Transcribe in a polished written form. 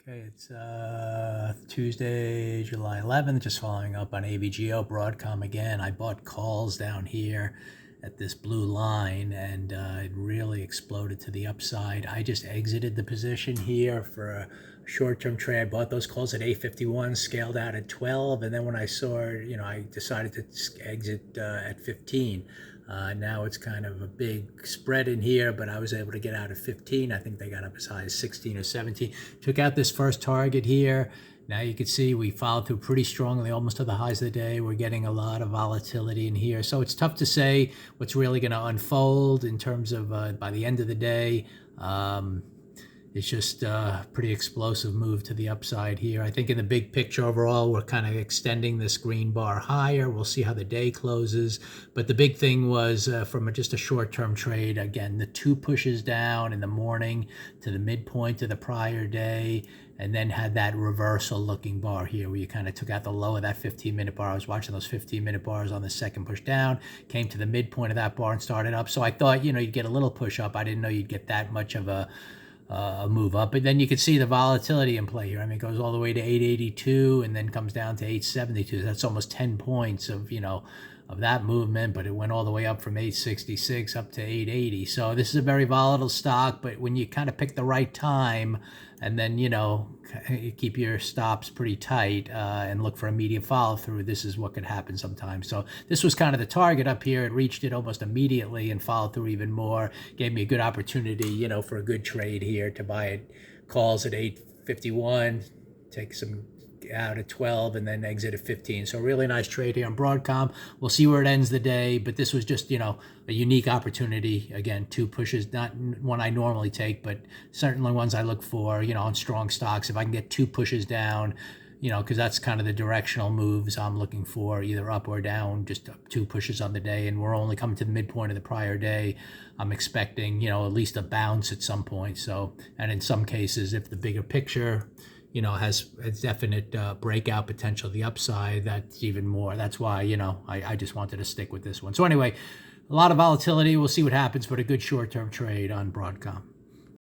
Okay, it's Tuesday, July 11th, just following up on AVGO Broadcom again. I bought calls down here at this blue line and it really exploded to the upside. I just exited the position here for a short-term trade. I bought those calls at 8.51, scaled out at 12, and then when I saw, I decided to exit at 15. Now it's kind of a big spread in here, but I was able to get out at 15. I think they got up as high as 16 or 17. Took out this first target here. Now you can see we followed through pretty strongly, almost to the highs of the day. We're getting a lot of volatility in here. So it's tough to say what's really going to unfold in terms of by the end of the day. It's just a pretty explosive move to the upside here. I think in the big picture overall, we're kind of extending this green bar higher. We'll see how the day closes. But the big thing was from just a short-term trade, again, the two pushes down in the morning to the midpoint of the prior day, and then had that reversal looking bar here where you kind of took out the low of that 15-minute bar. I was watching those 15-minute bars on the second push down, came to the midpoint of that bar and started up. So I thought, you'd get a little push up. I didn't know you'd get that much of a move up. But then you can see the volatility in play here. I mean, it goes all the way to 882 and then comes down to 872. That's almost 10 points of, of that movement, but it went all the way up from 866 up to 880. So this is a very volatile stock, but when you kind of pick the right time and then, you keep your stops pretty tight and look for immediate follow through, this is what could happen sometimes. So this was kind of the target up here. It reached it almost immediately and followed through even more. Gave me a good opportunity, for a good trade here to buy it. Calls at 851, take some out at 12 and then exit at 15. So really nice trade here on Broadcom. We'll see where it ends the day, but this was just, a unique opportunity. Again, two pushes, not one I normally take, but certainly ones I look for, on strong stocks. If I can get two pushes down, because that's kind of the directional moves I'm looking for, either up or down, just two pushes on the day. And we're only coming to the midpoint of the prior day. I'm expecting, at least a bounce at some point. So, and in some cases, if the bigger picture, has a definite breakout potential, the upside, that's even more. That's why, I just wanted to stick with this one. So anyway, a lot of volatility. We'll see what happens, but a good short-term trade on Broadcom.